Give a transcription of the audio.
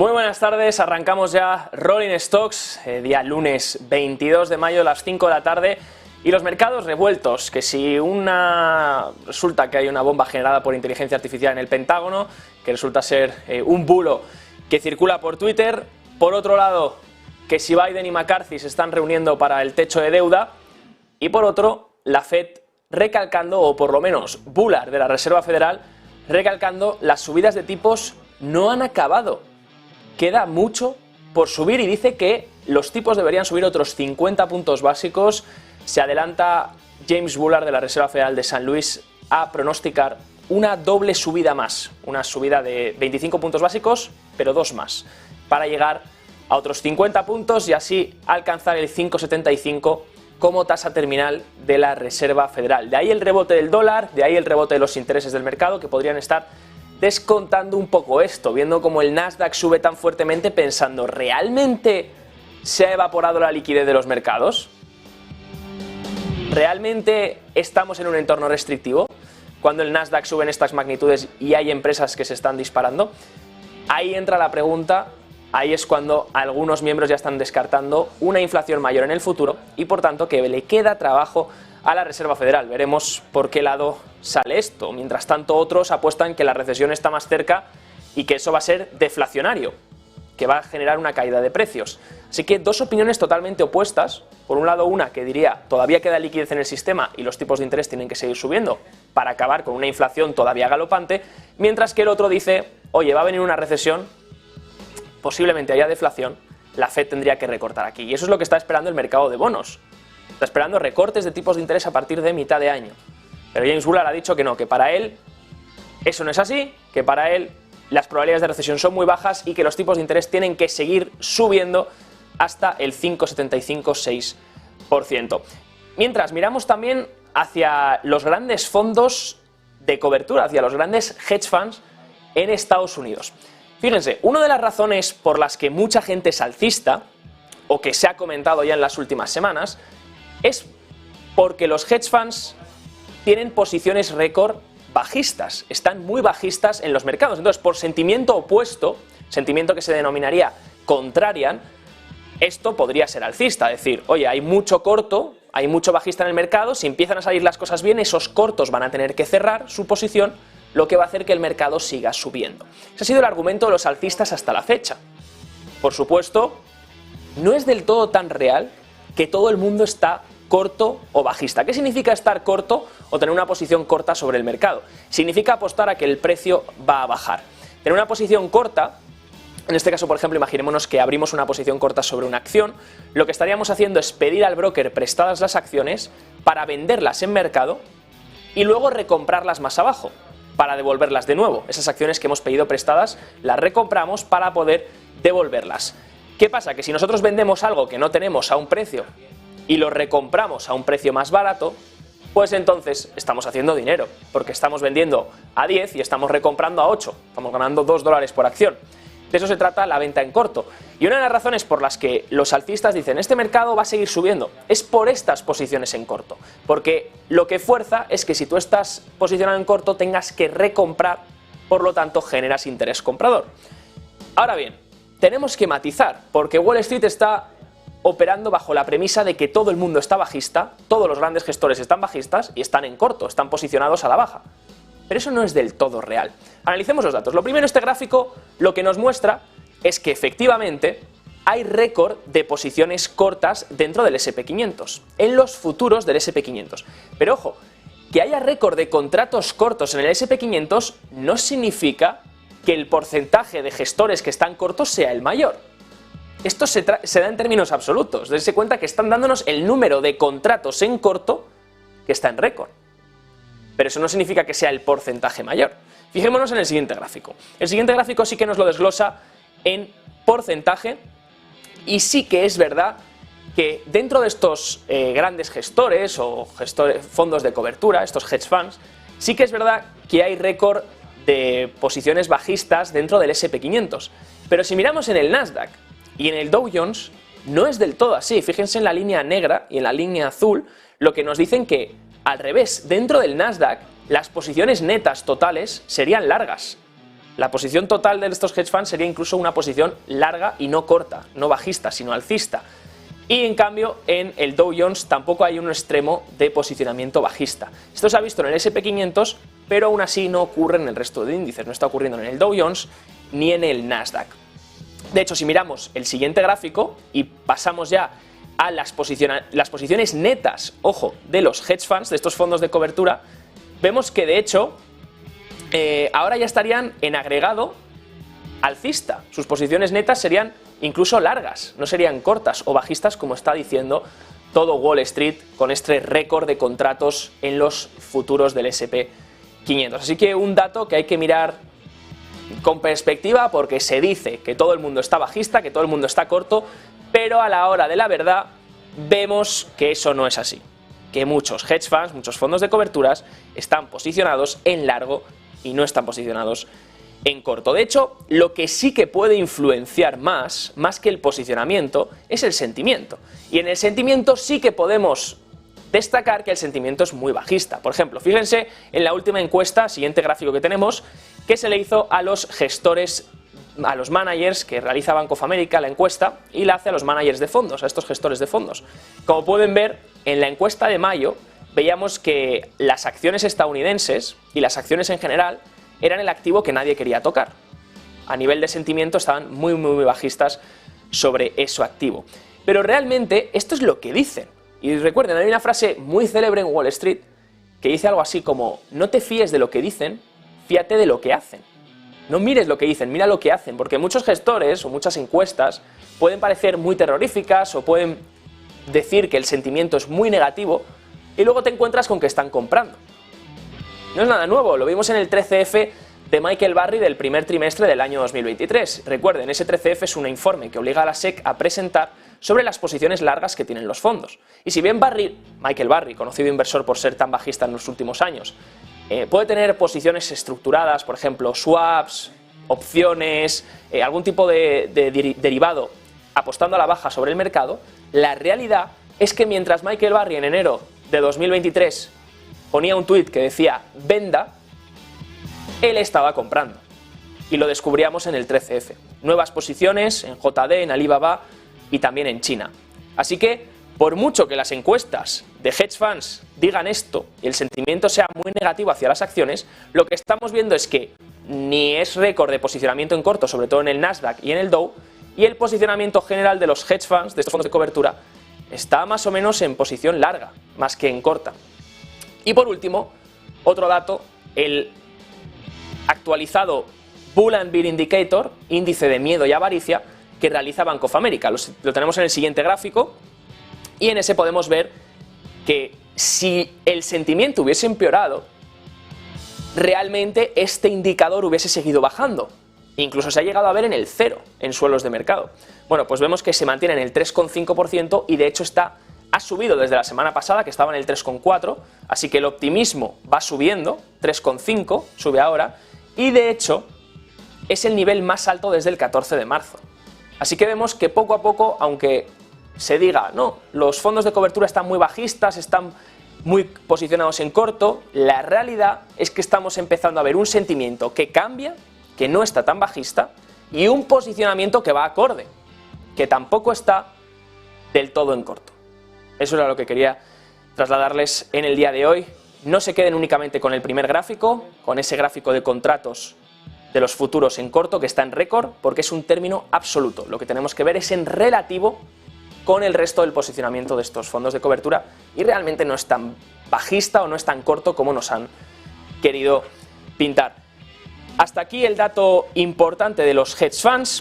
Muy buenas tardes, arrancamos ya Rolling Stocks, día lunes 22 de mayo a las 5 de la tarde y los mercados revueltos, que si resulta que hay una bomba generada por inteligencia artificial en el Pentágono, que resulta ser un bulo que circula por Twitter, por otro lado que si Biden y McCarthy se están reuniendo para el techo de deuda y por otro la Fed recalcando, o por lo menos Bullard de la Reserva Federal, recalcando las subidas de tipos no han acabado. Queda mucho por subir y dice que los tipos deberían subir otros 50 puntos básicos. Se adelanta James Bullard de la Reserva Federal de San Luis a pronosticar una doble subida más, una subida de 25 puntos básicos, pero dos más, para llegar a otros 50 puntos y así alcanzar el 5,75 como tasa terminal de la Reserva Federal. De ahí el rebote del dólar, de ahí el rebote de los intereses del mercado, que podrían estar descontando un poco esto, viendo como el Nasdaq sube tan fuertemente, pensando, ¿realmente se ha evaporado la liquidez de los mercados? ¿Realmente estamos en un entorno restrictivo cuando el Nasdaq sube en estas magnitudes y hay empresas que se están disparando? Ahí entra la pregunta, ahí es cuando algunos miembros ya están descartando una inflación mayor en el futuro y por tanto que le queda trabajo a la Reserva Federal. Veremos por qué lado sale esto. Mientras tanto, otros apuestan que la recesión está más cerca y que eso va a ser deflacionario, que va a generar una caída de precios. Así que dos opiniones totalmente opuestas. Por un lado, una que diría todavía queda liquidez en el sistema y los tipos de interés tienen que seguir subiendo para acabar con una inflación todavía galopante, mientras que el otro dice, oye, va a venir una recesión, posiblemente haya deflación, la Fed tendría que recortar aquí. Y eso es lo que está esperando el mercado de bonos. Está esperando recortes de tipos de interés a partir de mitad de año. Pero James Bullard ha dicho que no, que para él eso no es así, que para él las probabilidades de recesión son muy bajas y que los tipos de interés tienen que seguir subiendo hasta el 5,75-6%. Mientras miramos también hacia los grandes fondos de cobertura, hacia los grandes hedge funds en Estados Unidos. Fíjense, una de las razones por las que mucha gente es alcista, o que se ha comentado ya en las últimas semanas, es porque los hedge funds tienen posiciones récord bajistas, están muy bajistas en los mercados. Entonces, por sentimiento opuesto, sentimiento que se denominaría contrarian, esto podría ser alcista, es decir, oye, hay mucho corto, hay mucho bajista en el mercado, si empiezan a salir las cosas bien, esos cortos van a tener que cerrar su posición, lo que va a hacer que el mercado siga subiendo. Ese ha sido el argumento de los alcistas hasta la fecha. Por supuesto, no es del todo tan real que todo el mundo está corto o bajista. ¿Qué significa estar corto o tener una posición corta sobre el mercado? Significa apostar a que el precio va a bajar. Tener una posición corta, en este caso, por ejemplo, imaginémonos que abrimos una posición corta sobre una acción, lo que estaríamos haciendo es pedir al broker prestadas las acciones para venderlas en mercado y luego recomprarlas más abajo, para devolverlas de nuevo. Esas acciones que hemos pedido prestadas las recompramos para poder devolverlas. ¿Qué pasa? Que si nosotros vendemos algo que no tenemos a un precio y lo recompramos a un precio más barato, pues entonces estamos haciendo dinero, porque estamos vendiendo a 10 y estamos recomprando a 8, estamos ganando $2 por acción. De eso se trata la venta en corto. Y una de las razones por las que los alcistas dicen este mercado va a seguir subiendo es por estas posiciones en corto, porque lo que fuerza es que si tú estás posicionado en corto tengas que recomprar, por lo tanto generas interés comprador. Ahora bien, tenemos que matizar, porque Wall Street está operando bajo la premisa de que todo el mundo está bajista, todos los grandes gestores están bajistas y están en corto, están posicionados a la baja. Pero eso no es del todo real. Analicemos los datos. Lo primero, este gráfico lo que nos muestra es que efectivamente hay récord de posiciones cortas dentro del S&P 500, en los futuros del S&P 500. Pero ojo, que haya récord de contratos cortos en el S&P 500 no significa que el porcentaje de gestores que están cortos sea el mayor. Esto se da en términos absolutos. Dense cuenta que están dándonos el número de contratos en corto que está en récord. Pero eso no significa que sea el porcentaje mayor. Fijémonos en el siguiente gráfico. El siguiente gráfico sí que nos lo desglosa en porcentaje y sí que es verdad que dentro de estos grandes gestores o fondos de cobertura, estos hedge funds, sí que es verdad que hay récord de posiciones bajistas dentro del S&P 500. Pero si miramos en el Nasdaq y en el Dow Jones, no es del todo así. Fíjense en la línea negra y en la línea azul, lo que nos dicen que, al revés, dentro del Nasdaq, las posiciones netas totales serían largas. La posición total de estos hedge funds sería incluso una posición larga y no corta, no bajista, sino alcista. Y en cambio en el Dow Jones tampoco hay un extremo de posicionamiento bajista. Esto se ha visto en el S&P 500, pero aún así no ocurre en el resto de índices, no está ocurriendo en el Dow Jones ni en el Nasdaq. De hecho, si miramos el siguiente gráfico y pasamos ya a las posiciones netas, ojo, de los hedge funds, de estos fondos de cobertura, vemos que de hecho ahora ya estarían en agregado alcista. Sus posiciones netas serían incluso largas, no serían cortas o bajistas como está diciendo todo Wall Street con este récord de contratos en los futuros del S&P 500. Así que un dato que hay que mirar con perspectiva, porque se dice que todo el mundo está bajista, que todo el mundo está corto, pero a la hora de la verdad vemos que eso no es así, que muchos hedge funds, muchos fondos de coberturas están posicionados en largo y no están posicionados en corto. De hecho, lo que sí que puede influenciar más que el posicionamiento, es el sentimiento. Y en el sentimiento sí que podemos destacar que el sentimiento es muy bajista. Por ejemplo, fíjense en la última encuesta, siguiente gráfico que tenemos, que se le hizo a los gestores, a los managers que realiza Bank of America la encuesta, y la hace a los managers de fondos, a estos gestores de fondos. Como pueden ver, en la encuesta de mayo veíamos que las acciones estadounidenses y las acciones en general eran el activo que nadie quería tocar. A nivel de sentimiento estaban muy bajistas sobre ese activo. Pero realmente esto es lo que dicen. Y recuerden, hay una frase muy célebre en Wall Street que dice algo así como: no te fíes de lo que dicen, fíate de lo que hacen. No mires lo que dicen, mira lo que hacen, porque muchos gestores o muchas encuestas pueden parecer muy terroríficas o pueden decir que el sentimiento es muy negativo y luego te encuentras con que están comprando. No es nada nuevo, lo vimos en el 13F de Michael Burry del primer trimestre del año 2023. Recuerden, ese 13F es un informe que obliga a la SEC a presentar sobre las posiciones largas que tienen los fondos. Y si bien Michael Burry, conocido inversor por ser tan bajista en los últimos años, puede tener posiciones estructuradas, por ejemplo, swaps, opciones, algún tipo de derivado apostando a la baja sobre el mercado, la realidad es que mientras Michael Burry en enero de 2023 ponía un tuit que decía venda, él estaba comprando. Y lo descubríamos en el 13F. Nuevas posiciones en JD, en Alibaba y también en China. Así que, por mucho que las encuestas de hedge funds digan esto y el sentimiento sea muy negativo hacia las acciones, lo que estamos viendo es que ni es récord de posicionamiento en corto, sobre todo en el Nasdaq y en el Dow, y el posicionamiento general de los hedge funds, de estos fondos de cobertura, está más o menos en posición larga, más que en corta. Y por último, otro dato, el actualizado Bull and Bear Indicator, índice de miedo y avaricia, que realiza Bank of America. Lo tenemos en el siguiente gráfico y en ese podemos ver que si el sentimiento hubiese empeorado, realmente este indicador hubiese seguido bajando. Incluso se ha llegado a ver en el 0 en suelos de mercado. Bueno, pues vemos que se mantiene en el 3,5% y de hecho ha subido desde la semana pasada, que estaba en el 3,4%, así que el optimismo va subiendo, 3,5%, sube ahora, y de hecho es el nivel más alto desde el 14 de marzo. Así que vemos que poco a poco, aunque se diga, no, los fondos de cobertura están muy bajistas, están muy posicionados en corto, la realidad es que estamos empezando a ver un sentimiento que cambia, que no está tan bajista, y un posicionamiento que va acorde, que tampoco está del todo en corto. Eso era lo que quería trasladarles en el día de hoy. No se queden únicamente con el primer gráfico, con ese gráfico de contratos de los futuros en corto, que está en récord, porque es un término absoluto. Lo que tenemos que ver es en relativo con el resto del posicionamiento de estos fondos de cobertura, y realmente no es tan bajista o no es tan corto como nos han querido pintar. Hasta aquí el dato importante de los hedge funds.